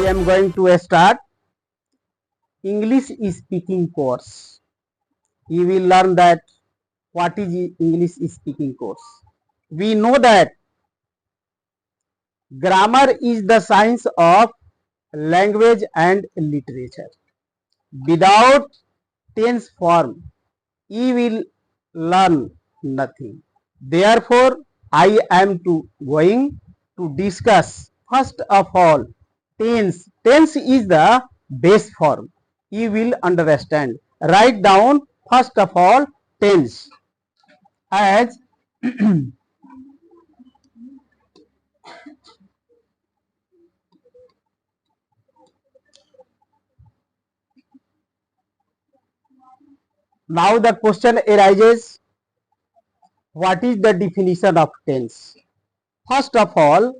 am going to start English speaking course. You will learn that what is English speaking course. We know that grammar is the science of language and literature. Without tense form, you will learn nothing. Therefore, I am going to discuss first of all tense. Tense is the base form. You will understand. Write down first of all tense as now the question arises, what is the definition of tense? First of all,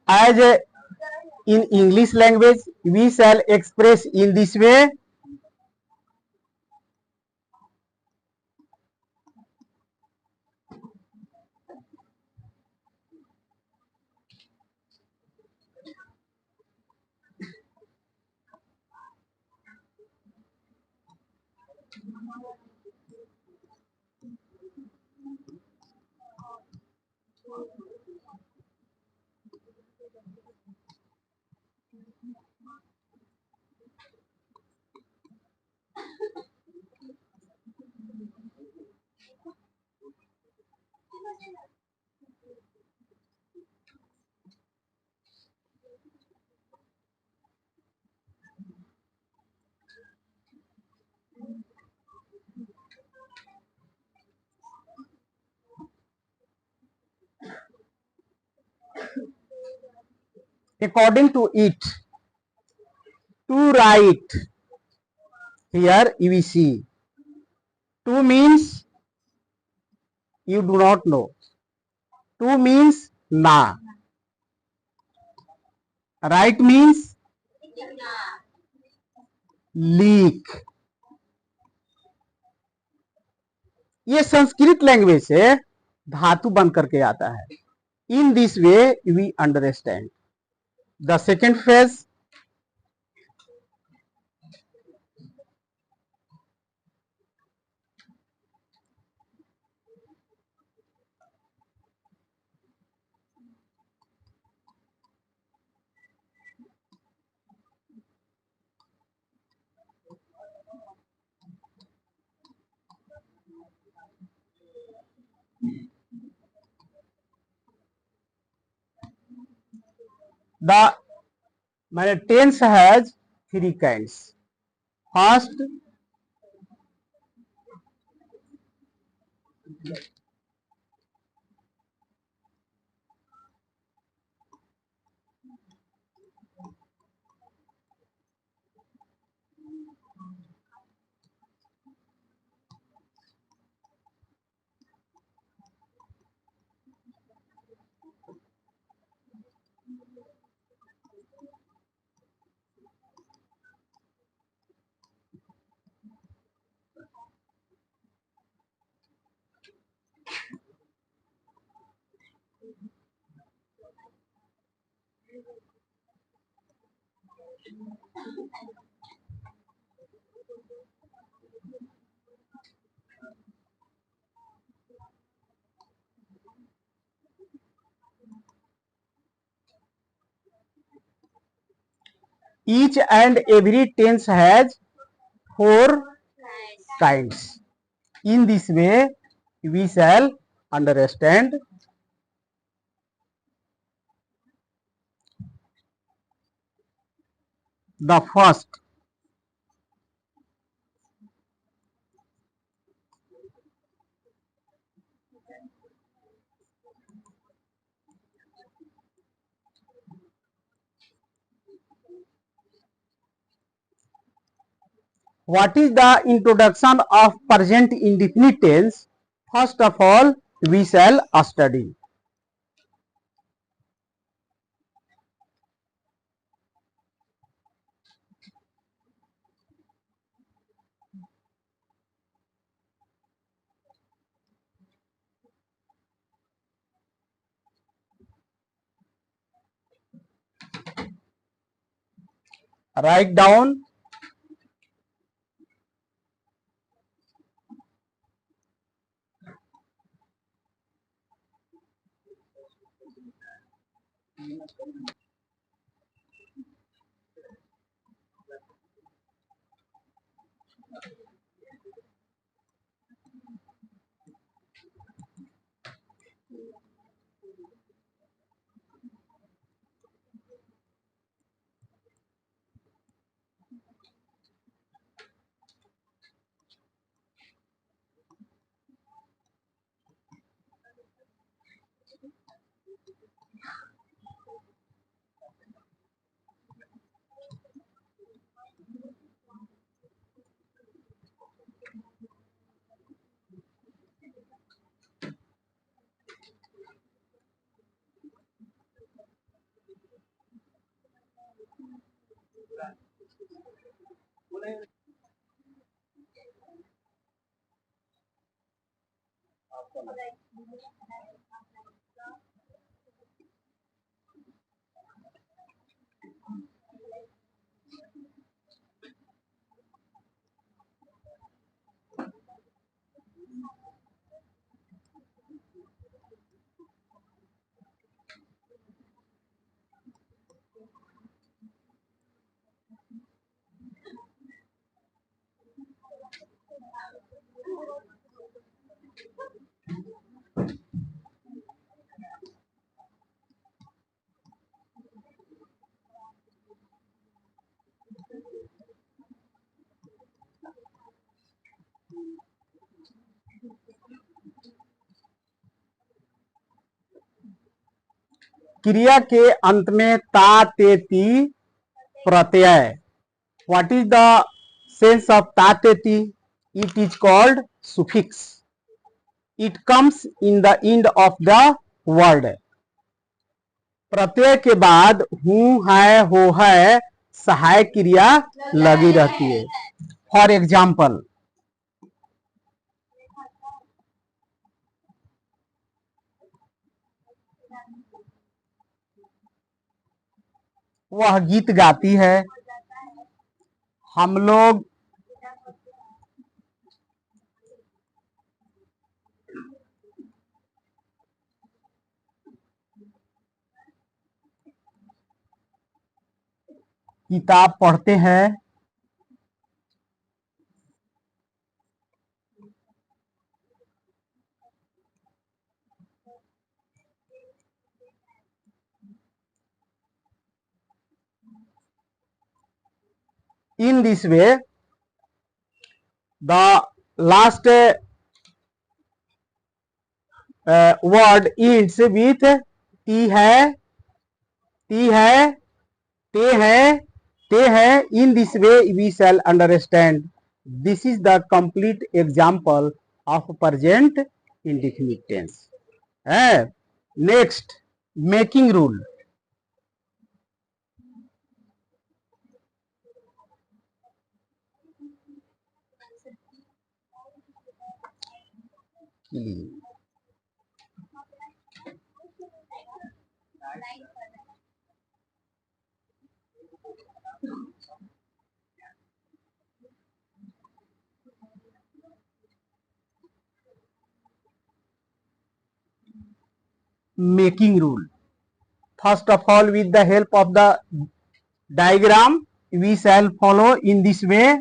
as in English language, we shall express in this way. According to it, to write, here we see, to means you do not know, to means na, write means leak. ये Sanskrit language से धातु बन करके आता है. In this way we understand the second phase. The tense has three kinds. First, each and every tense has four kinds. In this way, we shall understand. The first, What is the introduction of present indefinite tense? First of all, we shall study. Write down क्रिया के अंत में ता ते ती प्रत्यय. What is the sense of ta te ti? It is called suffix. It comes in the end of the word. प्रत्यय के बाद हूं है हो है सहायक क्रिया लगी रहती है. फॉर एग्जाम्पल, वह गीत गाती है. हम लोग किताब पढ़ते हैं. In this way, the last word ends with ती है, ती है, ते है, ते है. In this way, we shall understand. This is the complete example of present indefinite tense. Next, making rule. Making rule. First of all, with the help of the diagram, we shall follow in this way.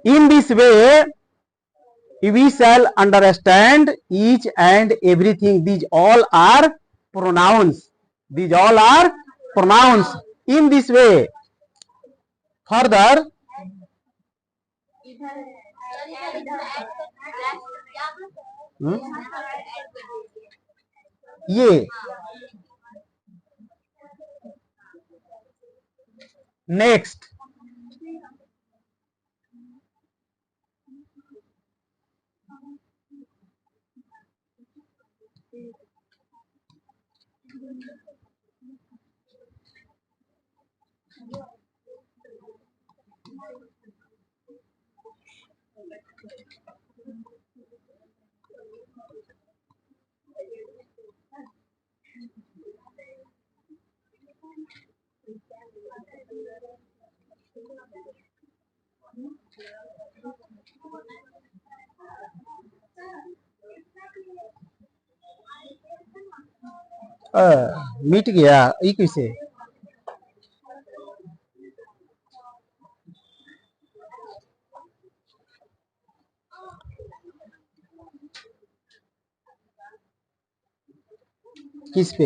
In this way, we shall understand each and everything. These all are pronouns. These all are pronouns. In this way, further, ये next मिट गया ये कैसे किस पे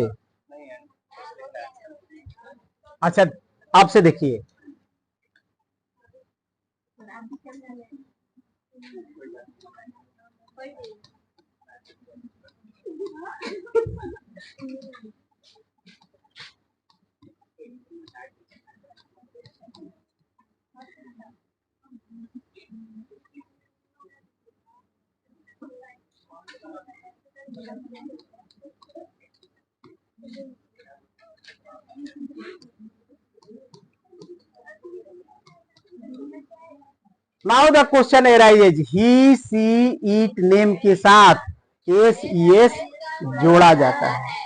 अच्छा आपसे देखिए now the question arises he she it name के साथ एस एस जोड़ा जाता है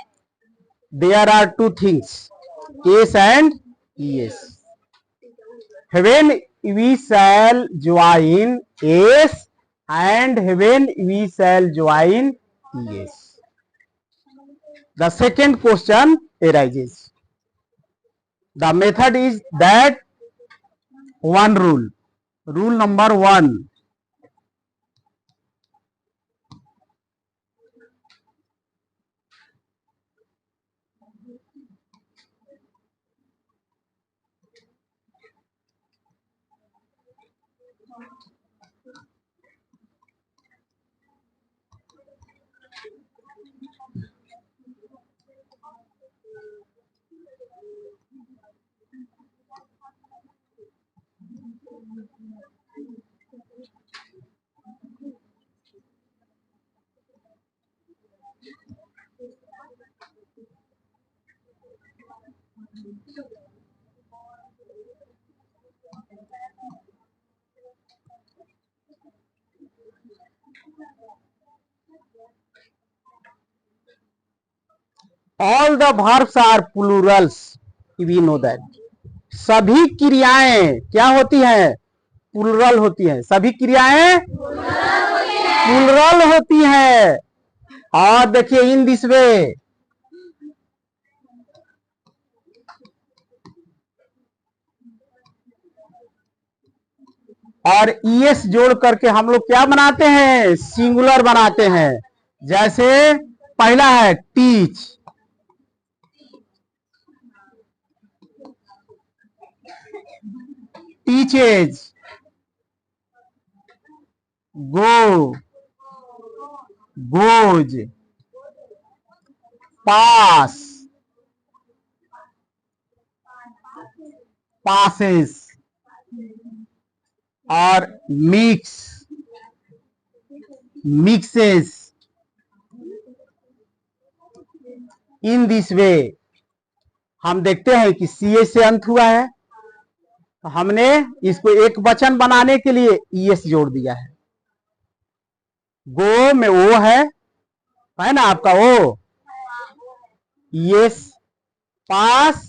there are two things S and S when we shall join S and when we shall join yes. The second question arises. The method is that one rule. Rule number 1. All the verbs are plurals. We know that. सभी क्रियाएं क्या होती हैं plural होती हैं सभी क्रियाएं plural होती हैं और देखिए इन दिस वे और ईएस जोड़ करके हम लोग क्या बनाते हैं सिंगुलर बनाते हैं जैसे पहला है टीच, टीचेज, गो, गोज, पास, पासेस और मिक्स, मिक्सेस। इन दिस वे हम देखते हैं कि सी से अंत हुआ है, तो हमने इसको एक वचन बनाने के लिए ईएस जोड़ दिया है। गो में ओ है ना आपका O, yes, pass,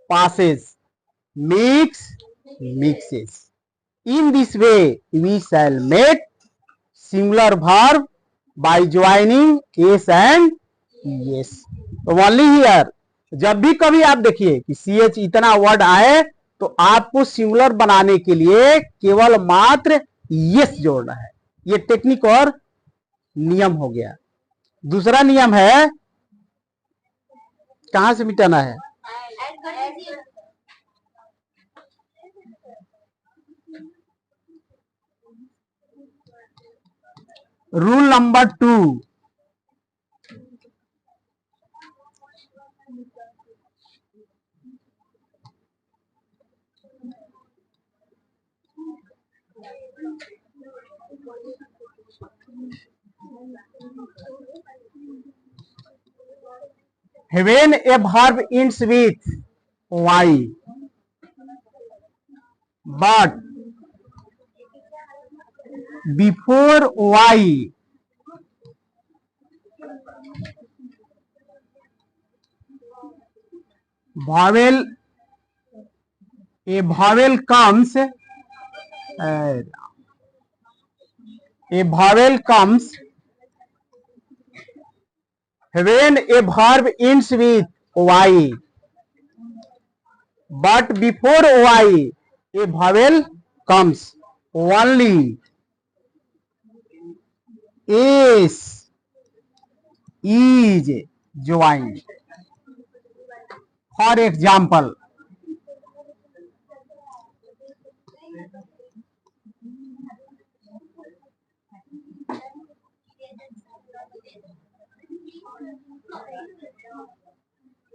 passes, mix, mixes. In this way, we shall make singular verb by joining s and es. तो only here, जब भी कभी आप देखिए कि ch इतना वर्ड आए तो आपको सिंगुलर बनाने के लिए केवल मात्र yes जोड़ना है। ये टेक्निक और नियम हो गया। दूसरा नियम है, कहां से मिटाना है? Rule number 2, when a verb ends with y but before y vowel, a vowel comes, when a verb ends with y but before y a vowel comes, only s is joined. For example,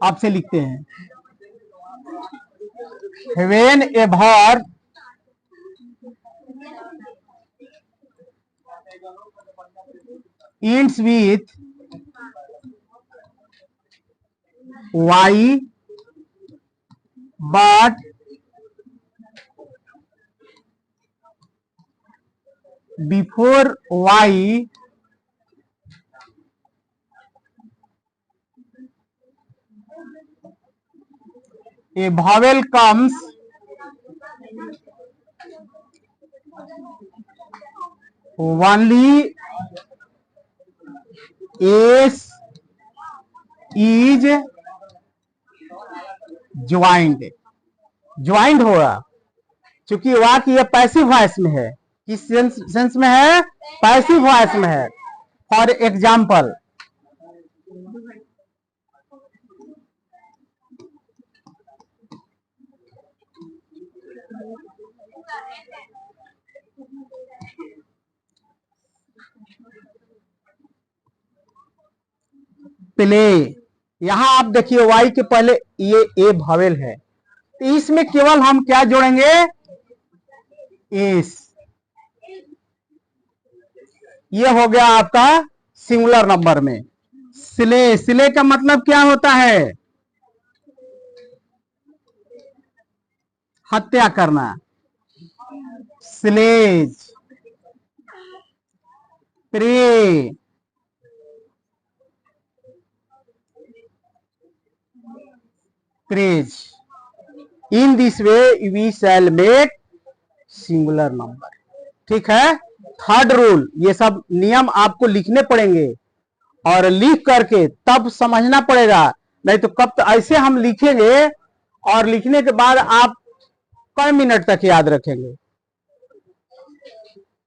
आपसे लिखते हैं, when a verb ends with y but before y a vowel comes, only s is joined. Joined होगा, क्योंकि वाक्य ये passive voice में है। किस सेंस में है? पैसिव वॉइस में है। फॉर एग्जाम्पल, प्ले, यहां आप देखिए वाई के पहले ये ए भावेल है, तो इसमें केवल हम क्या जोड़ेंगे? एस। ये हो गया आपका सिंगुलर नंबर में। स्ले, स्ले का मतलब क्या होता है? हत्या करना। Slays, pray, prays. In this way we shall make singular number. ठीक है। थर्ड रूल, ये सब नियम आपको लिखने पड़ेंगे और लिख करके तब समझना पड़ेगा, नहीं तो कब तो ऐसे हम लिखेंगे और लिखने के बाद आप कई मिनट तक याद रखेंगे?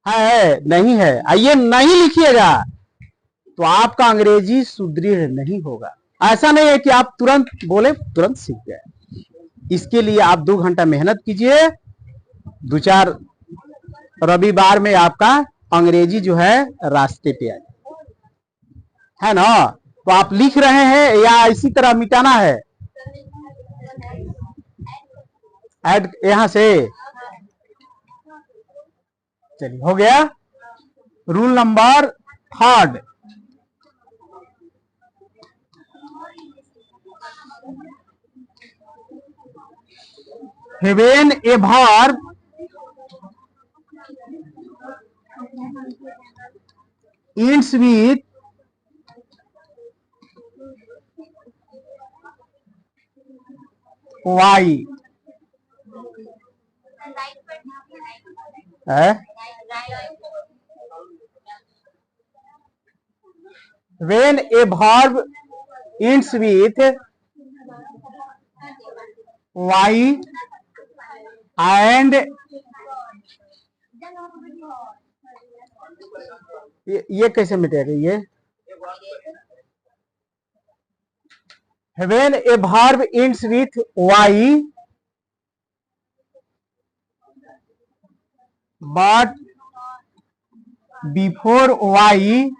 है नहीं है? आइए नहीं लिखिएगा, तो आपका अंग्रेजी सुदृढ़ नहीं होगा। ऐसा नहीं है कि आप तुरंत बोले तुरंत सीख गए। इसके लिए आप 2 घंटा मेहनत कीजिए, 2-4 रविवार में आपका अंग्रेजी जो है रास्ते पे आ जाए, है ना। तो आप लिख रहे हैं या इसी तरह मिटाना है, ऐड यहां से। चलिए हो गया। Rule number 3, when a verb ends with y, when a verb ends with y and ये कैसे मिटेगा ये? when a verb ends with y but before y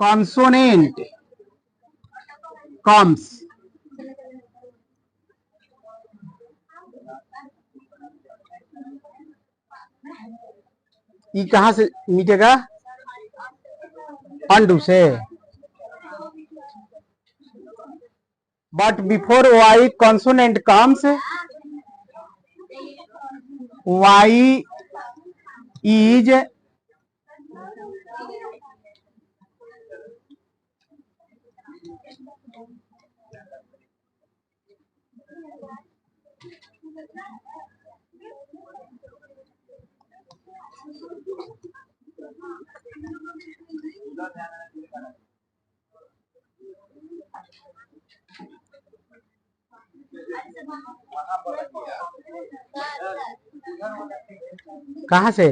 consonant comes, ये कहां से मिटेगा? अंडू से। But before y consonant comes, y is कहां से?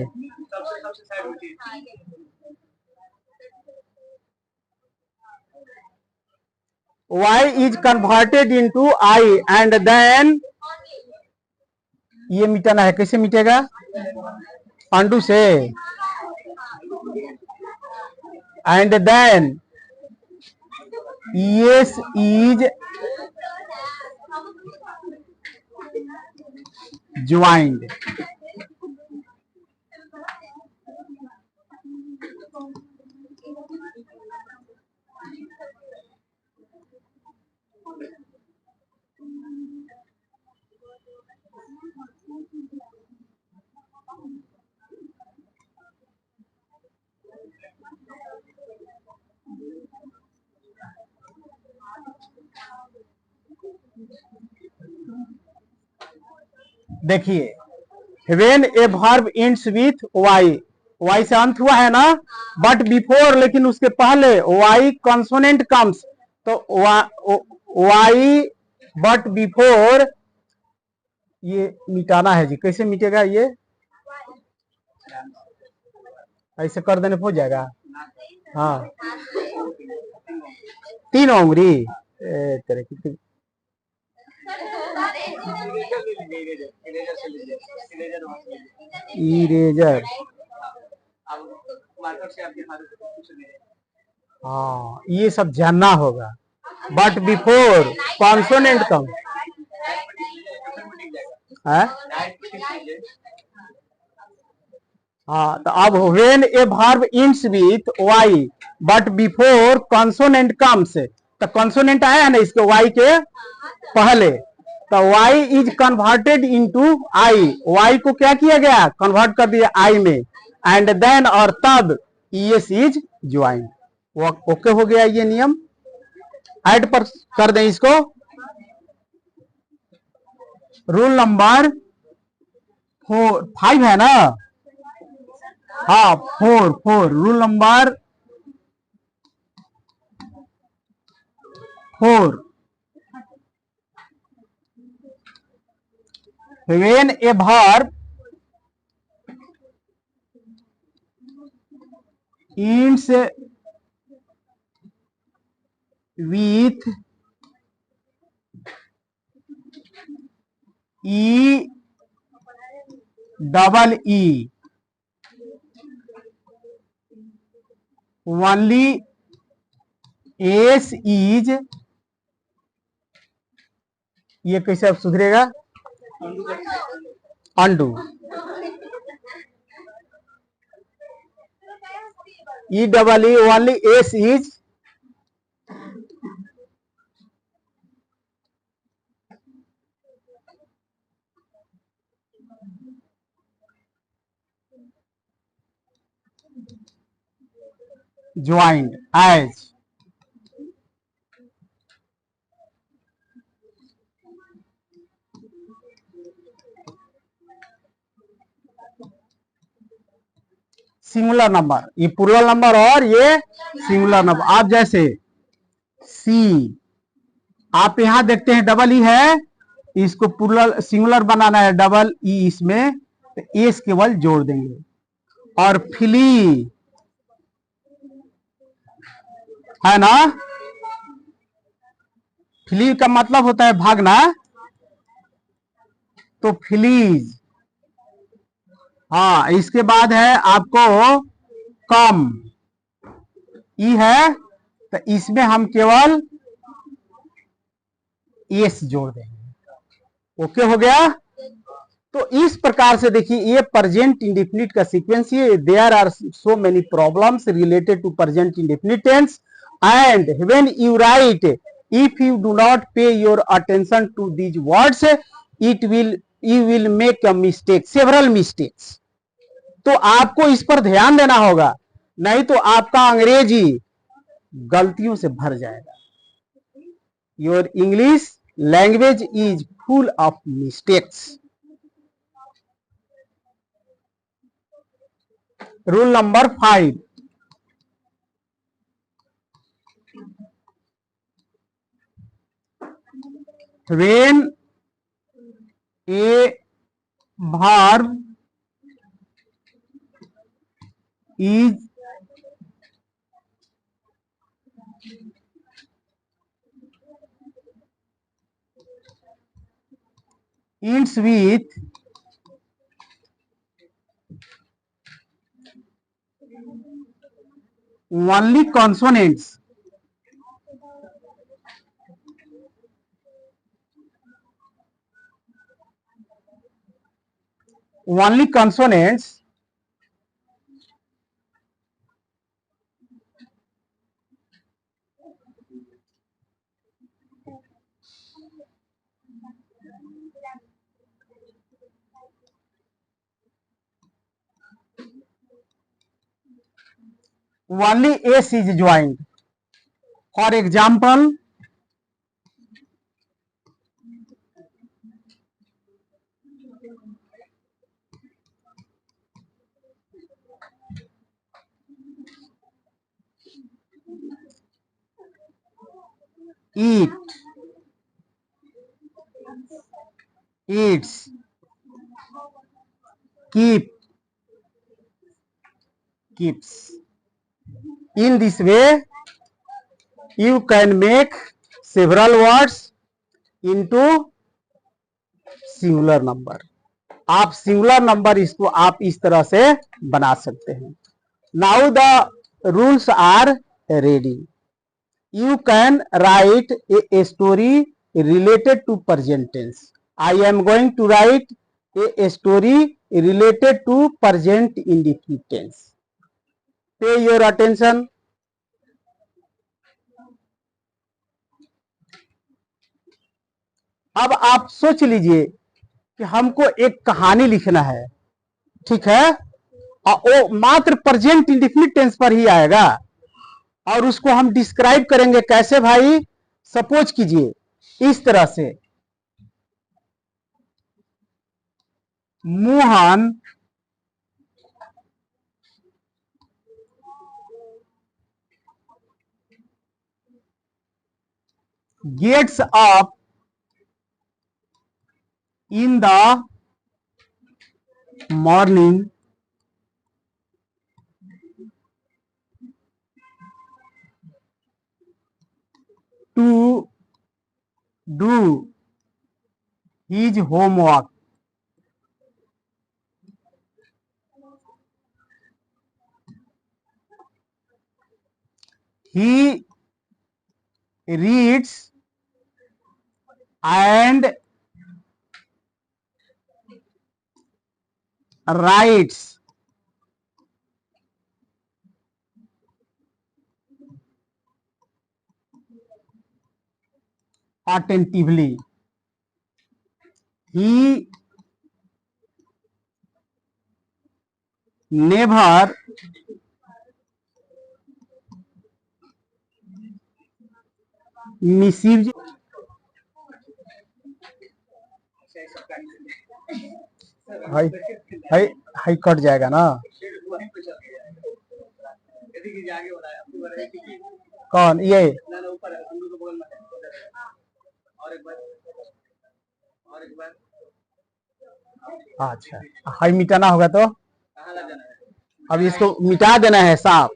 y is converted into I and then, ये मिटाना है, कैसे मिटेगा? अंडू से। and then yes is joined. देखिए, when a verb ends with y, y से अंत हुआ है ना, बट बिफोर लेकिन उसके पहले y कंसोनेंट कम्स, तो y बट बिफोर, ये मिटाना है जी। कैसे मिटेगा ये? ऐसे कर देने हो जाएगा। हाँ, 3 उंगली तेरे की। इरेजर, हाँ, ये सब जानना होगा। बट बिफोर कॉन्सोनेंट कम है। हाँ, तो अब when a verb ends with y but before consonant comes, तो कॉन्सोनेंट आया है ना इसके y के पहले, तो y is converted into I, y को क्या किया गया? कन्वर्ट कर दिया I में, एंड देन और तब es इज ज्वाइंड। ओके हो गया ये नियम। ऐड पर कर दें इसको। रूल नंबर 5 है ना? हाँ, 4 rule number 4, when a verb eats with E double E only S is, ये कैसे अब सुधरेगा, undo, E double E only S is joined as, singular number, ये प्लूरल नंबर और ये सिंगुलर नंबर। आप जैसे सी, आप यहां देखते हैं डबल ई है, इसको प्लूरल सिंगुलर बनाना है, डबल ई इसमें, तो एस केवल जोड़ देंगे। और फ्ली है ना, फ्ली का मतलब होता है भागना, तो फ्लीज। हाँ, इसके बाद है आपको कम, ई है, तो इसमें हम केवल एस जोड़ देंगे। ओके हो गया। तो इस प्रकार से देखिए, ये प्रेजेंट इंडेफिनिट का सीक्वेंस है। There are so many problems related to present indefinite tense, and when you write, if you do not pay your attention to these words, it will, you will make a mistake, several mistakes. तो आपको इस पर ध्यान देना होगा, नहीं तो आपका अंग्रेजी गलतियों से भर जाएगा। Your English language is full of mistakes. Rule number 5, when a verb is ends with only consonants, only consonants, only s is joined. For example, eat, eats, keep, keeps. In this way, you can make several words into singular number. आप singular number इसको आप इस तरह से बना सकते हैं। Now the rules are ready. You can write a story related to present tense. I am going to write a story related to present indefinite tense. Pay your attention. अब आप सोच लीजिए कि हमको एक कहानी लिखना है, ठीक है, और वो मात्र प्रेजेंट इंडेफिनिट टेंस पर ही आएगा, और उसको हम डिस्क्राइब करेंगे कैसे भाई। सपोज कीजिए इस तरह से, Mohan gets up in the morning to do his homework. He reads and writes attentively. He never misses. High high high cut जाएगा ना। कौन ये? अच्छा, हाई मिटाना होगा तो अब इसको मिटा देना है साफ।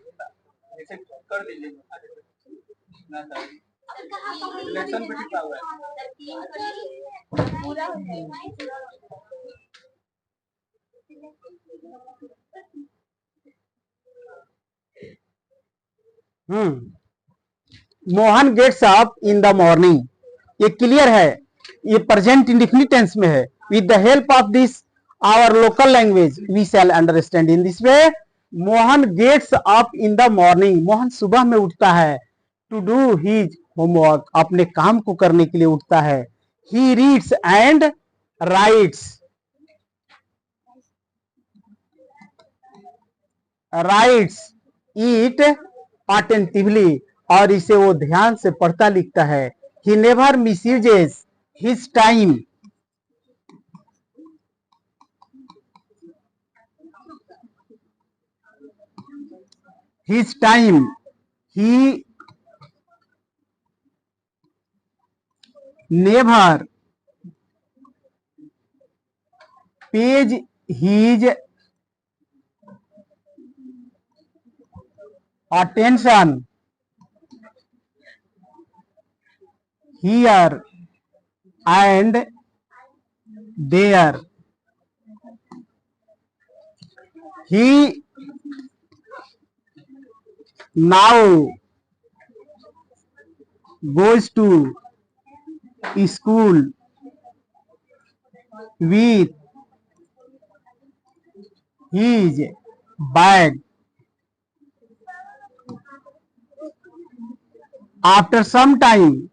Mohan gets up in the morning, ये क्लियर है, ये प्रेजेंट इंडेफिनिट टेंस में है। With the help of this our local language we shall understand in this way. Mohan gets up in the morning, Mohan सुबह में उठता है। टू डू हिज होमवर्क, अपने काम को करने के लिए उठता है। He reads and writes, writes it attentively, और इसे वो ध्यान से पढ़ता लिखता है। He never misuses his time, his time. He never pays his attention here and there. He now goes to school with his bag. After some time,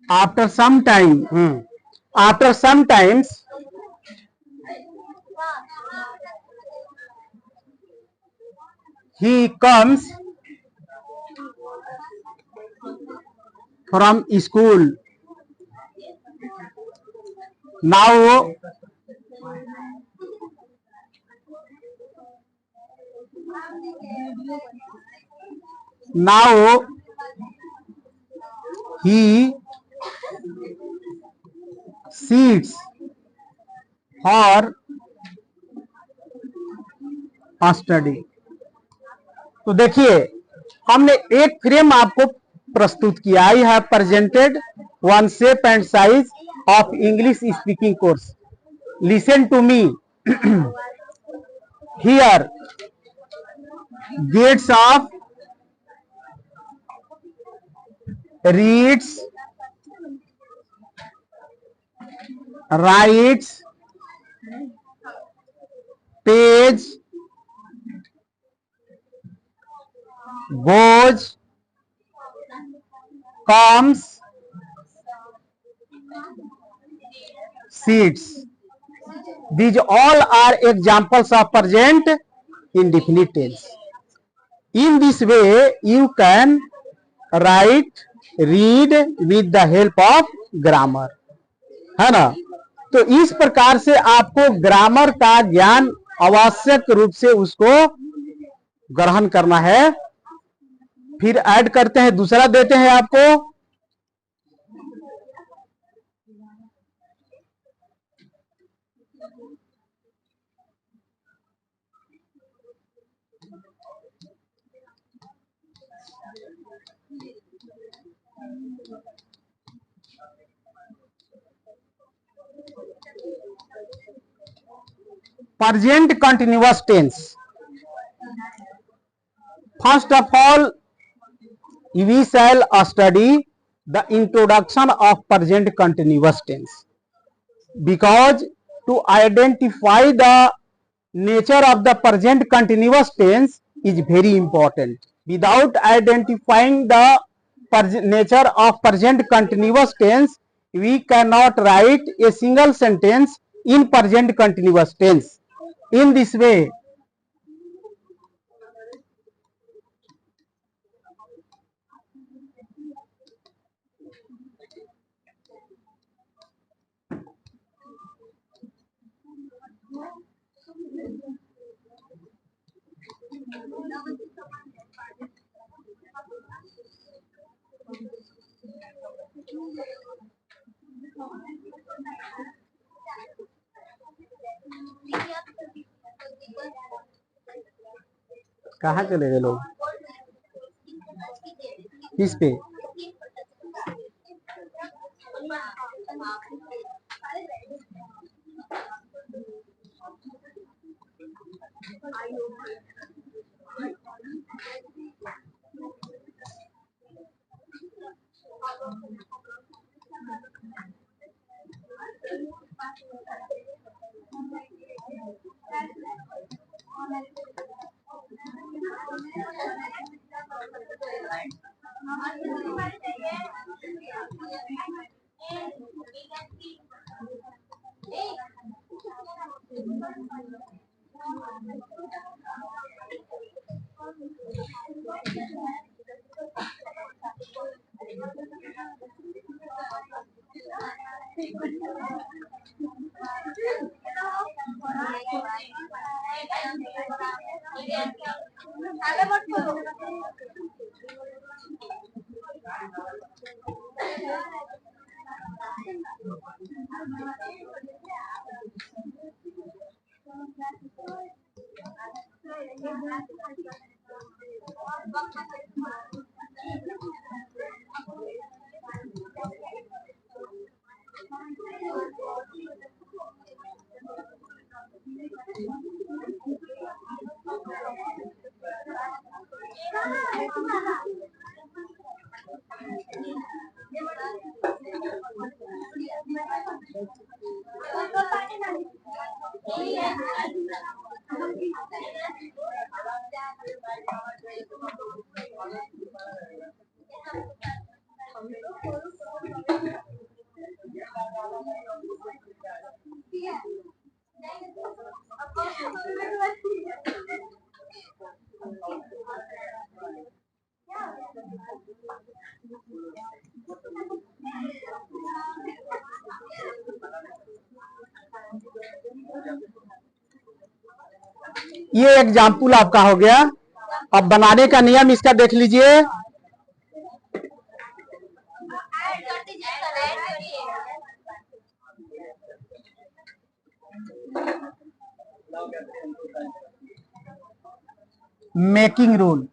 after some time, after sometimes he comes from school. Now he sits for study. तो देखिए, हमने एक frame आपको प्रस्तुत किया। I have presented one shape and size of English speaking course. Listen to me. Here gets of reads, writes, pays, goes, comes, sits. These all are examples of present indefinite tense. In this way, you can write, read with the help of grammar, है ना। तो इस प्रकार से आपको grammar का ज्ञान आवश्यक रूप से उसको ग्रहण करना है। फिर ऐड करते हैं, दूसरा देते हैं आपको, present continuous tense. First of all, we shall study the introduction of present continuous tense, because to identify the nature of the present continuous tense is very important. Without identifying the nature of present continuous tense, we cannot write a single sentence in present continuous tense. In this way, कहाँ चले गए लोग किस पे? ये example आपका हो गया। अब बनाने का नियम इसका देख लीजिए। मेकिंग रूल,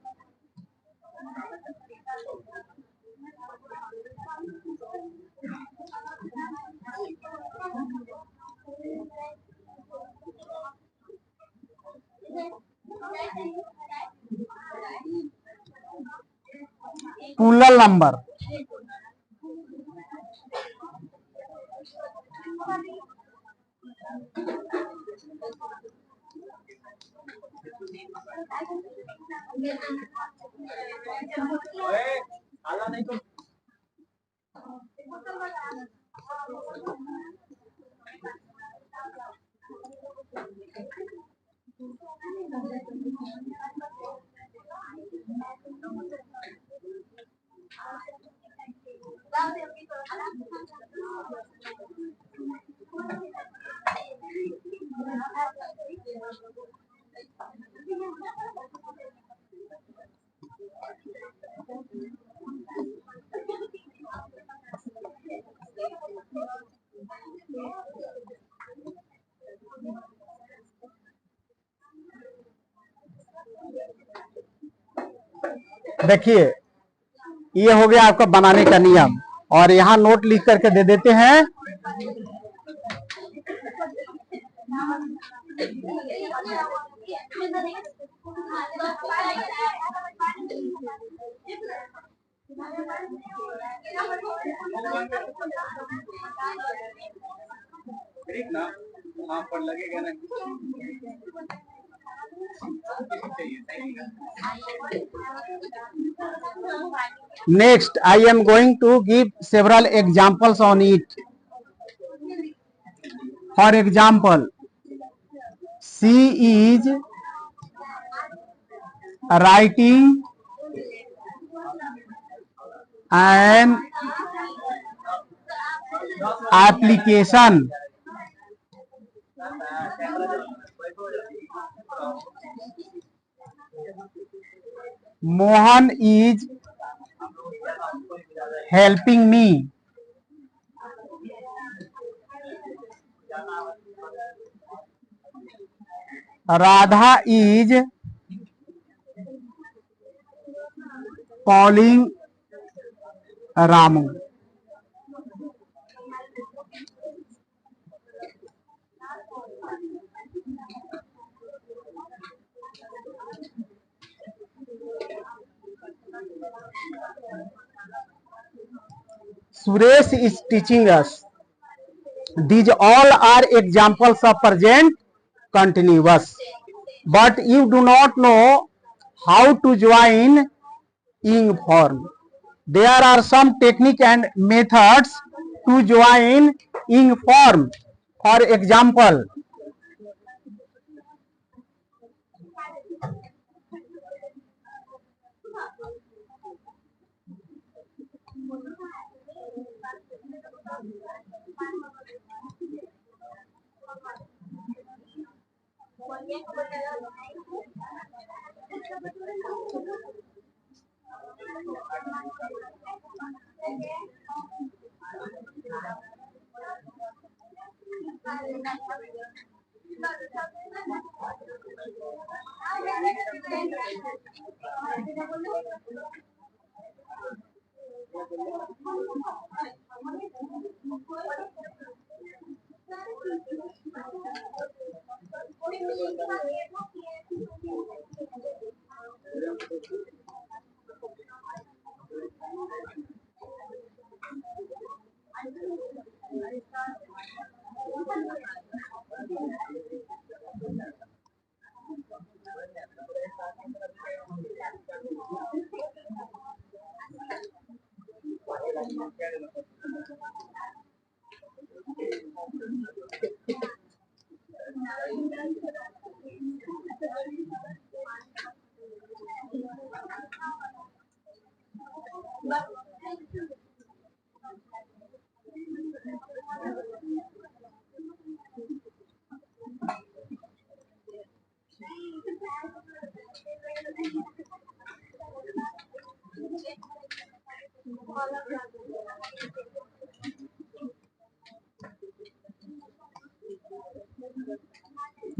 plural number, देखिए ये हो गया आपका बनाने का नियम, और यहाँ नोट लिख करके दे देते हैं। Next, I am going to give several examples on it. For example, she is writing an application. Mohan is helping me. Radha is calling Ramu. Suresh is teaching us. These all are examples of present continuous, but you do not know how to join ing form. There are some technique and methods to join ing form. For example,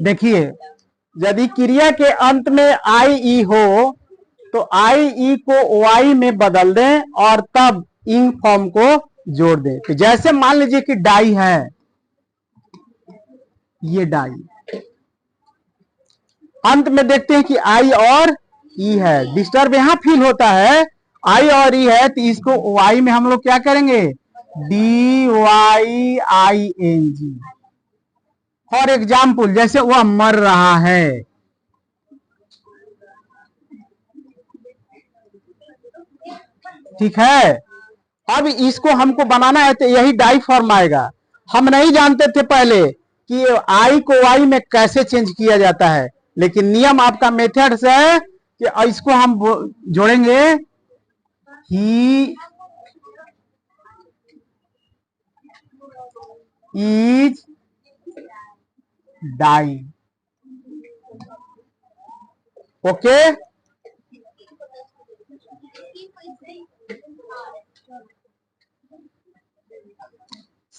देखिए, यदि क्रिया के अंत में आई ई हो तो आई ई को Y में बदल दें और तब इंग फॉर्म को जोड़ दें। तो जैसे मान लीजिए कि डाई है, ये डाई, अंत में देखते हैं कि आई और ई है, डिस्टर्ब यहां फील होता है, आई और ई है, तो इसको वाई में हम लोग क्या करेंगे, D Y I N G. For example, जैसे वह मर रहा है, ठीक है। अब इसको हमको बनाना है तो यही डाई फॉर्म आएगा। हम नहीं जानते थे पहले कि आई को वाई में कैसे चेंज किया जाता है, लेकिन नियम आपका मेथड्स है कि इसको हम जोड़ेंगे, he is dying. Okay,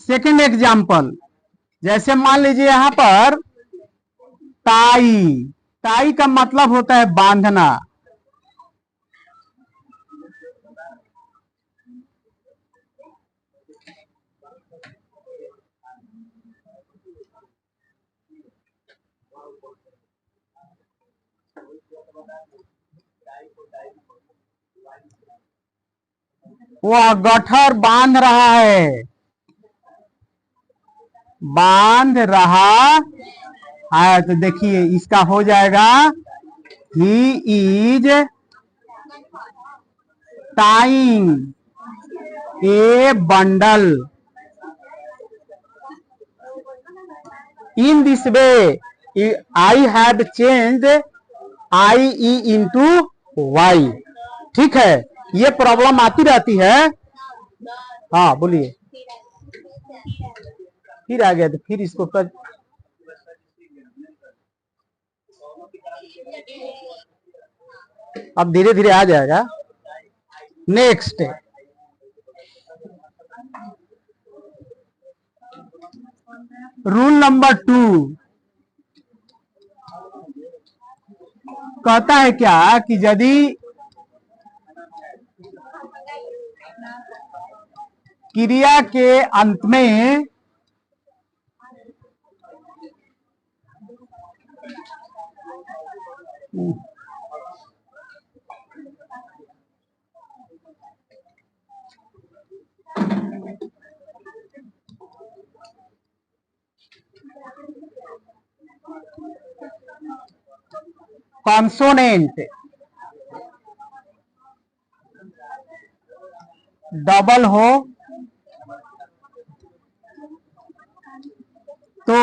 second example, जैसे मान लीजिए यहां पर टाई, टाई का मतलब होता है बांधना, वह गठर बांध रहा है, बांध रहा है। तो देखिए इसका हो जाएगा he is tying a bundle in this way. I have changed I E into Y. ठीक है, ये प्रॉब्लम आती रहती है। हाँ बोलिए। फिर आ गया तो फिर इसको कर, अब धीरे धीरे आ जाएगा। नेक्स्ट रूल नंबर 2 कहता है क्या कि यदि क्रिया के अंत में कॉन्सोनेंट डबल हो तो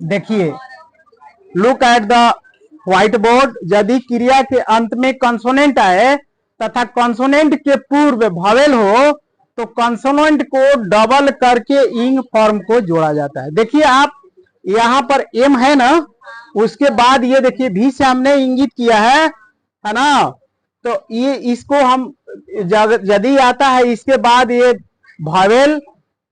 देखिए look at the white board. यदि क्रिया के अंत में कंसोनेंट आए तथा कंसोनेंट के पूर्व वॉवेल हो तो कंसोनेंट को डबल करके इंग फॉर्म को जोड़ा जाता है। देखिए आप यहाँ पर एम है ना, उसके बाद ये देखिए भी से हमने इंगित किया है ना। तो ये इसको हम यदि आता है इसके बाद ये वॉवेल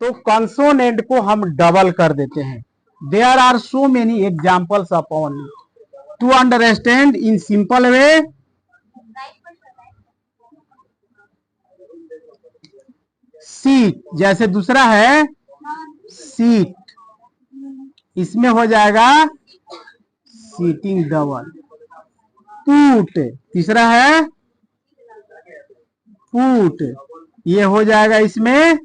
तो कंसोनेंट को हम डबल कर देते हैं। There are so many examples upon to understand in simple way. Seat जैसे दूसरा है सीट, इसमें हो जाएगा सीटिंग डबल। पूट तीसरा है पूट, ये हो जाएगा इसमें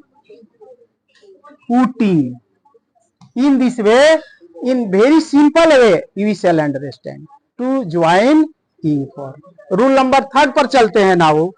putting. In this way, in very simple way, you shall understand to join ing form. Rule number 3 पर चलते हैं ना वो।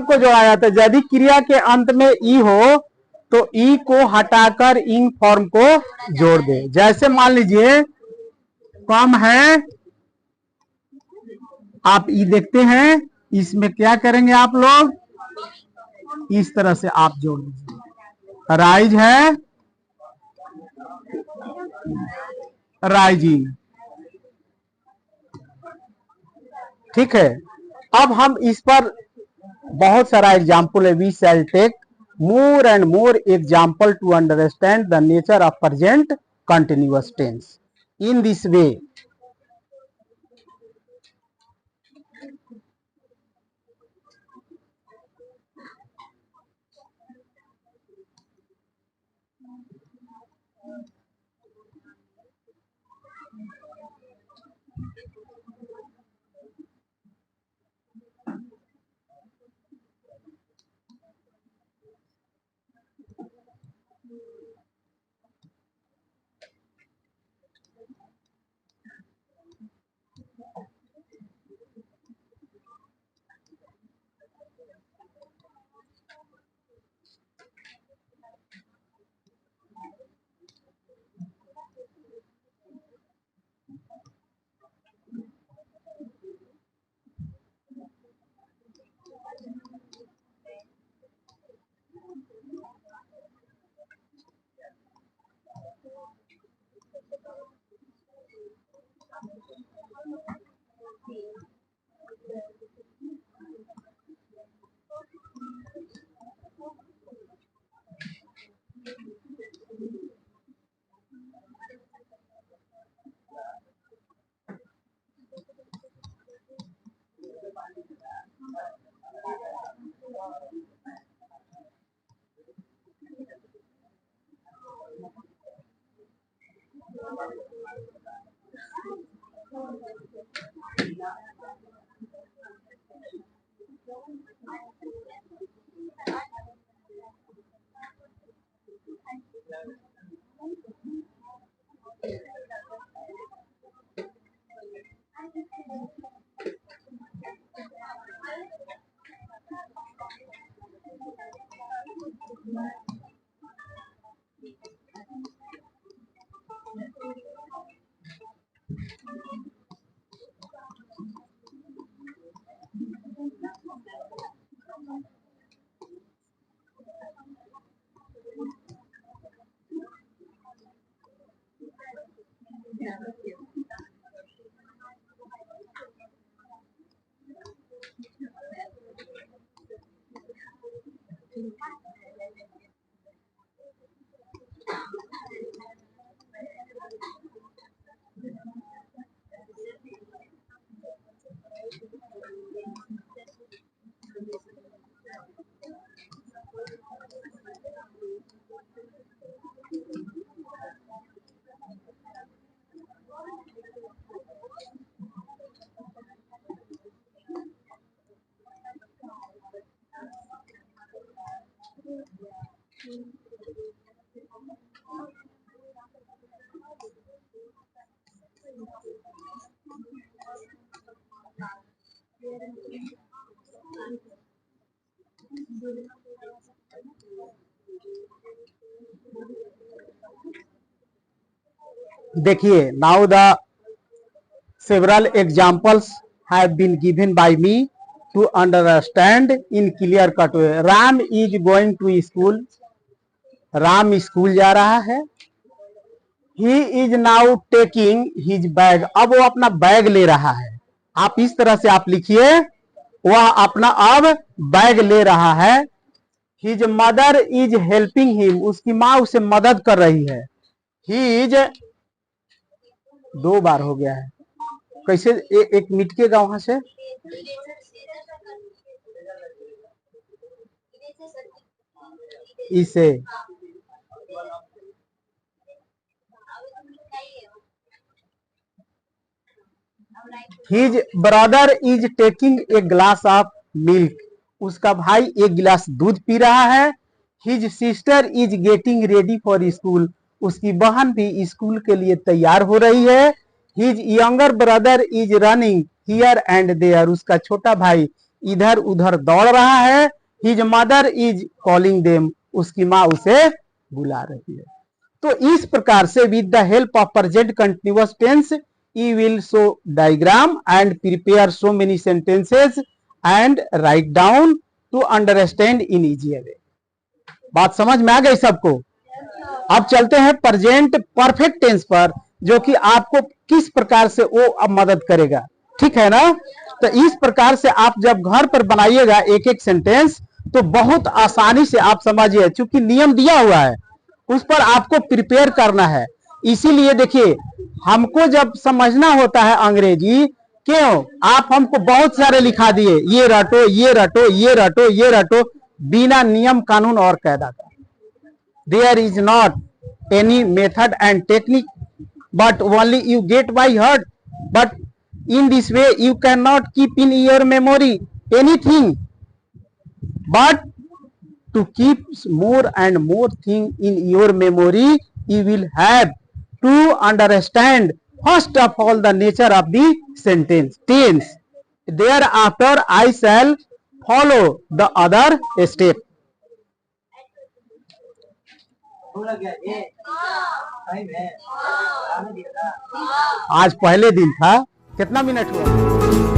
को जोड़ा जाता है। यदि क्रिया के अंत में ई हो तो ई को हटाकर इंग फॉर्म को जोड़ दे। जैसे मान लीजिए कम है, आप ई देखते हैं, इसमें क्या करेंगे आप लोग, इस तरह से आप जोड़ दीजिए। राइज है, राइजिंग। ठीक है, अब हम इस पर बहुत सारा एग्जाम्पल है। We shall take more and more example to understand the nature of present continuous tense. In this way, देखिए, now the several examples have been given by me to understand in clear cut way. Ram is going to school. Ram school जा रहा है। He is now taking his bag. अब वो अपना bag ले रहा है। आप इस तरह से आप लिखिए, वह अपना अब बैग ले रहा है। His mother is helping him. उसकी माँ उसे मदद कर रही है। He is, दो बार हो गया है, कैसे एक मिटकेगा वहां से। इसे his brother is taking a glass of milk. उसका भाई एक गिलास दूध पी रहा है। His sister is getting ready for school. उसकी बहन भी स्कूल के लिए तैयार हो रही है। His younger brother is running here and there. उसका छोटा भाई इधर उधर दौड़ रहा है। His mother is calling them, उसकी माँ उसे बुला रही है। तो इस प्रकार से with the help of present continuous tense you will show diagram and prepare so many sentences and write down to understand in easy way. बात समझ में आ गई सबको? अब चलते हैं प्रेजेंट परफेक्ट टेंस पर, जो कि आपको किस प्रकार से वो अब मदद करेगा। ठीक है ना? तो इस प्रकार से आप जब घर पर बनाइएगा एक एक सेंटेंस, तो बहुत आसानी से आप समझिए, क्योंकि नियम दिया हुआ है उस पर आपको प्रिपेयर करना है। इसीलिए देखिए, हमको जब समझना होता है अंग्रेजी, क्यों आप हमको बहुत सारे लिखा दिए, ये रटो ये रटो ये रटो ये रटो, बिना नियम कानून और कायदा का। There is not any method and technique but only you get by heart, but in this way you cannot keep in your memory anything, but to keep more and more thing in your memory you will have to understand first of all the nature of the sentence tense, thereafter I shall follow the other step। आज पहले दिन था, कितना minute हुआ?